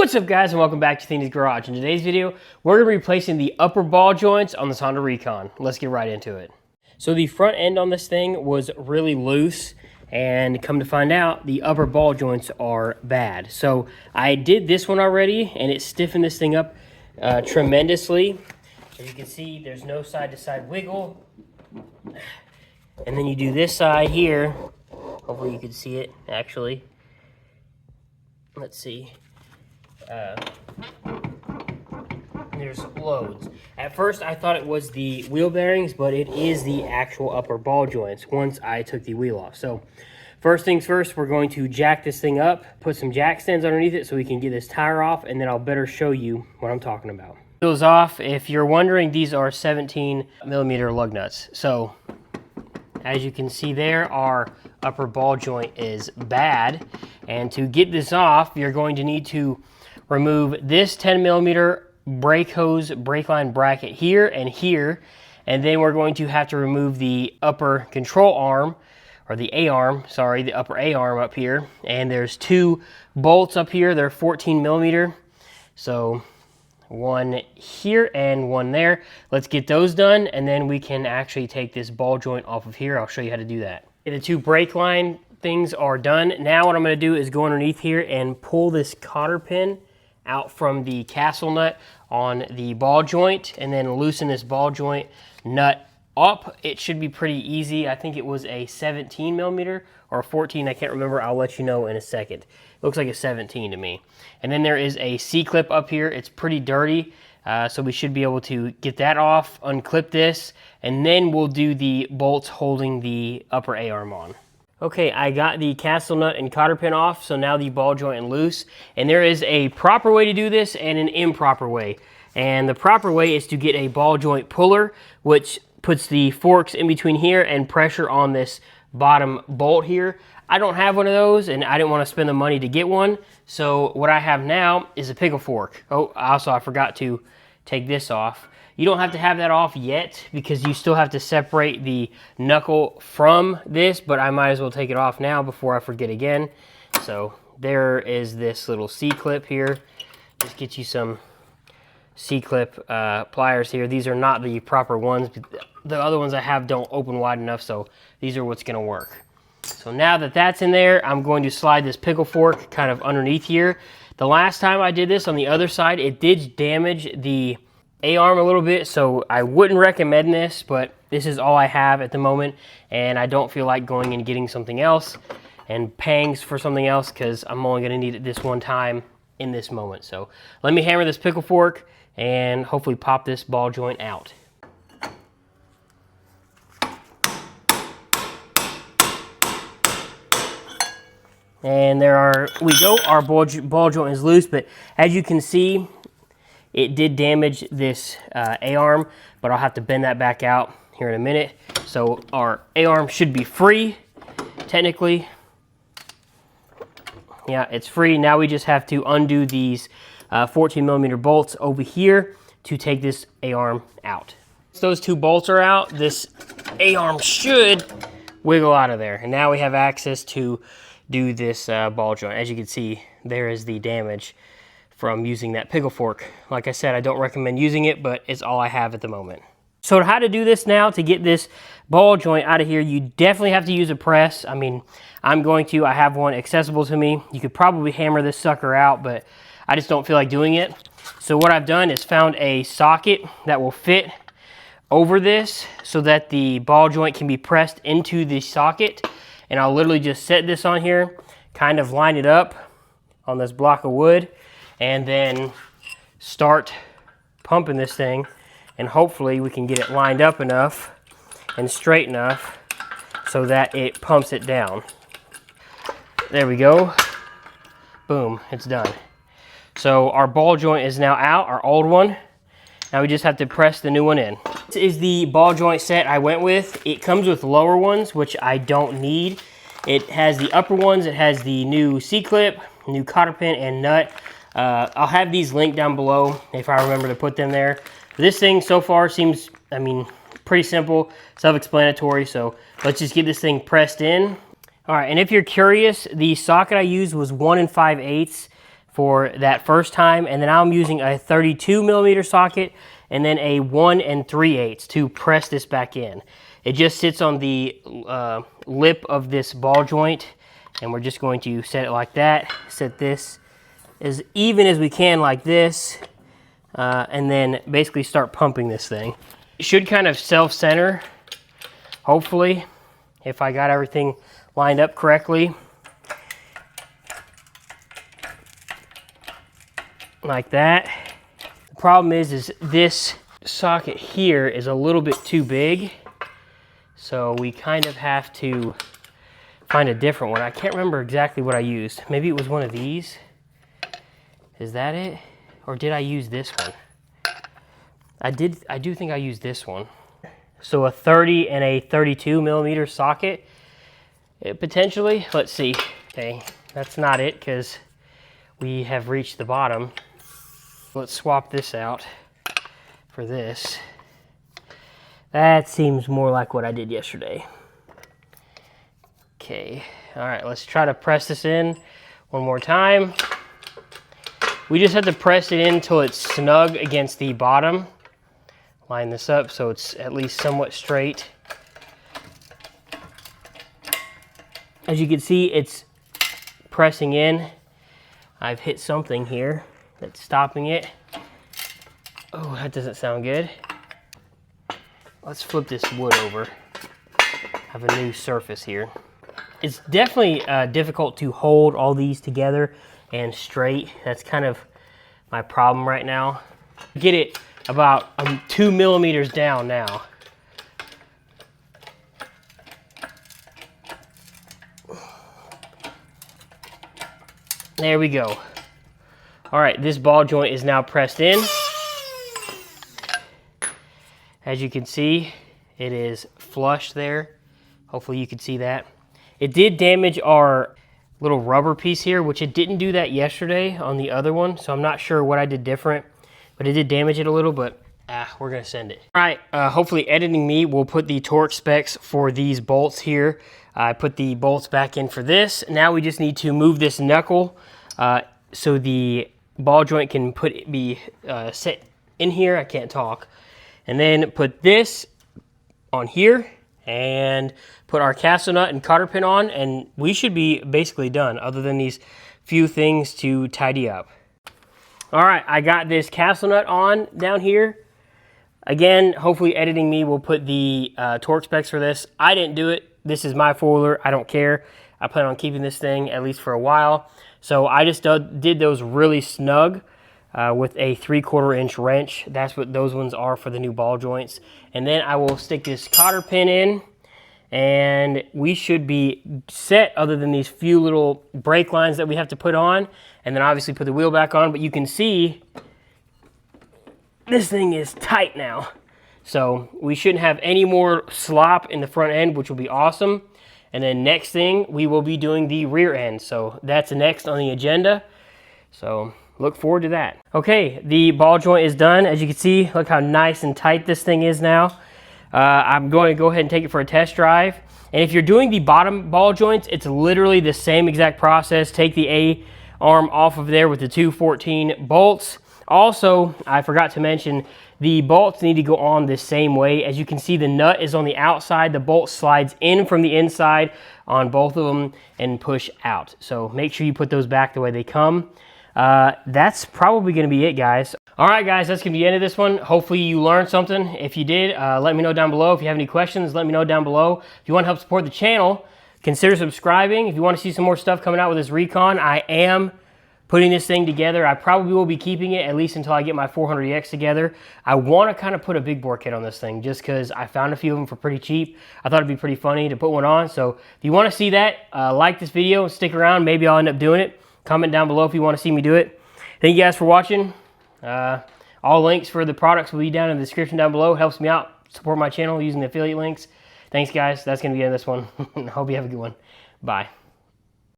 What's up, guys, and welcome back to Thingy's Garage. In today's video, we're going to be replacing the upper ball joints on this Honda Recon. Let's get right into it. So the front end on this thing was really loose, and come to find out, the upper ball joints are bad. So I did this one already, and it stiffened this thing up tremendously. As you can see, there's no side-to-side wiggle. And then you do this side here. Hopefully you can see it, actually. Let's see. There's loads. At first I thought it was the wheel bearings, but it is the actual upper ball joints once I took the wheel off. So first things first, we're going to jack this thing up, put some jack stands underneath it so we can get this tire off, and then I'll better show you what I'm talking about. Wheels off. If you're wondering, these are 17mm lug nuts. So as you can see there, our upper ball joint is bad, and to get this off, you're going to need to remove this 10mm brake hose brake line bracket here, and then we're going to have to remove the upper control arm, or the A-arm, sorry, the upper A-arm up here, and there's two bolts up here. They're 14mm, so one here and one there. Let's get those done, and then we can actually take this ball joint off of here. I'll show you how to do that. The two brake line things are done. Now what I'm going to do is go underneath here and pull this cotter pin out from the castle nut on the ball joint, and then loosen this ball joint nut up. It should be pretty easy. I think it was a 17mm or 14, I can't remember. I'll let you know in a second. It looks like a 17 to me. And then there is a C-clip up here. It's pretty dirty, so we should be able to get that off, unclip this, and then we'll do the bolts holding the upper A-arm on. Okay, I got the castle nut and cotter pin off, so now the ball joint is loose. And there is a proper way to do this and an improper way. And the proper way is to get a ball joint puller, which puts the forks in between here and pressure on this bottom bolt here. I don't have one of those, and I didn't want to spend the money to get one. So what I have now is a pickle fork. Oh, also I forgot to take this off. You don't have to have that off yet because you still have to separate the knuckle from this, but I might as well take it off now before I forget again. So there is this little C-clip here. Just get you some C-clip pliers here. These are not the proper ones. The other ones I have don't open wide enough, so these are what's going to work. So now that that's in there, I'm going to slide this pickle fork kind of underneath here. The last time I did this on the other side, it did damage the A-arm a little bit, so I wouldn't recommend this, but this is all I have at the moment, and I don't feel like going and getting something else and paying for something else because I'm only going to need it this one time in this moment. So let me hammer this pickle fork and hopefully pop this ball joint out. And there we go. Our ball joint is loose, but as you can see, it did damage this A-arm, but I'll have to bend that back out here in a minute. So our A-arm should be free, technically. Yeah, it's free. Now we just have to undo these 14mm bolts over here to take this A-arm out. Once those two bolts are out, this A-arm should wiggle out of there. And now we have access to do this ball joint. As you can see, there is the damage from using that pickle fork. Like I said, I don't recommend using it, but it's all I have at the moment. So how to do this now to get this ball joint out of here, you definitely have to use a press. I mean, I have one accessible to me. You could probably hammer this sucker out, but I just don't feel like doing it. So what I've done is found a socket that will fit over this so that the ball joint can be pressed into the socket. And I'll literally just set this on here, kind of line it up on this block of wood, and then start pumping this thing, and hopefully we can get it lined up enough and straight enough so that it pumps it down. There we go. Boom, it's done. So our ball joint is now out, our old one. Now we just have to press the new one in. This is the ball joint set I went with. It comes with lower ones, which I don't need. It has the upper ones. It has the new C-clip, new cotter pin, and nut. I'll have these linked down below if I remember to put them there. This thing so far seems, I mean, pretty simple, self-explanatory. So let's just get this thing pressed in. All right, and if you're curious, the socket I used was 1 5/8 for that first time, and then I'm using a 32 millimeter socket and then a 1 3/8 to press this back in. It just sits on the lip of this ball joint, and we're just going to set it like that. Set this as even as we can like this, and then basically start pumping this thing. It should kind of self-center, hopefully, if I got everything lined up correctly. Like that. The problem is this socket here is a little bit too big, so we kind of have to find a different one. I can't remember exactly what I used. Maybe it was one of these. Is that it? Or did I use this one? I do think I used this one. So a 30 and a 32 millimeter socket, potentially. Let's see. Okay, that's not it because we have reached the bottom. Let's swap this out for this. That seems more like what I did yesterday. Okay, all right, let's try to press this in one more time. We just have to press it in until it's snug against the bottom. Line this up so it's at least somewhat straight. As you can see, it's pressing in. I've hit something here that's stopping it. Oh, that doesn't sound good. Let's flip this wood over. Have a new surface here. It's definitely difficult to hold all these together and straight. That's kind of my problem right now. Get it about 2 millimeters down now. There we go. All right, this ball joint is now pressed in. As you can see, it is flush there. Hopefully you can see that. It did damage our little rubber piece here, which it didn't do that yesterday on the other one, so I'm not sure what I did different, but it did damage it a little, but we're gonna send it. All right, hopefully editing me will put the torque specs for these bolts here. I put the bolts back in for this. Now we just need to move this knuckle so the ball joint can be set in here. I can't talk. And then put this on here and put our castle nut and cotter pin on, and we should be basically done other than these few things to tidy up. All right, I got this castle nut on down here. Again, hopefully editing me will put the torque specs for this. I didn't do it. This is my four-wheeler. I don't care. I plan on keeping this thing at least for a while. So I just did those really snug with a 3/4 inch wrench. That's what those ones are for the new ball joints. And then I will stick this cotter pin in, and we should be set other than these few little brake lines that we have to put on, and then obviously put the wheel back on. But you can see this thing is tight now. So we shouldn't have any more slop in the front end, which will be awesome. And then next thing, we will be doing the rear end. So that's next on the agenda. So look forward to that. Okay, the ball joint is done. As you can see, look how nice and tight this thing is now. I'm going to go ahead and take it for a test drive. And if you're doing the bottom ball joints, it's literally the same exact process. Take the A-arm off of there with the 214 bolts. Also, I forgot to mention, the bolts need to go on the same way. As you can see, the nut is on the outside. The bolt slides in from the inside on both of them and push out. So make sure you put those back the way they come. That's probably going to be it, guys. All right, guys, that's going to be the end of this one. Hopefully you learned something. If you did, let me know down below. If you have any questions, let me know down below. If you want to help support the channel, consider subscribing. If you want to see some more stuff coming out with this Recon, I am putting this thing together. I probably will be keeping it at least until I get my 400EX together. I want to kind of put a big bore kit on this thing just because I found a few of them for pretty cheap. I thought it'd be pretty funny to put one on. So if you want to see that, like this video, stick around. Maybe I'll end up doing it. Comment down below if you want to see me do it. Thank you guys for watching. All links for the products will be down in the description down below. It helps me out. Support my channel using the affiliate links. Thanks, guys. That's going to be the end of this one. Hope you have a good one. Bye.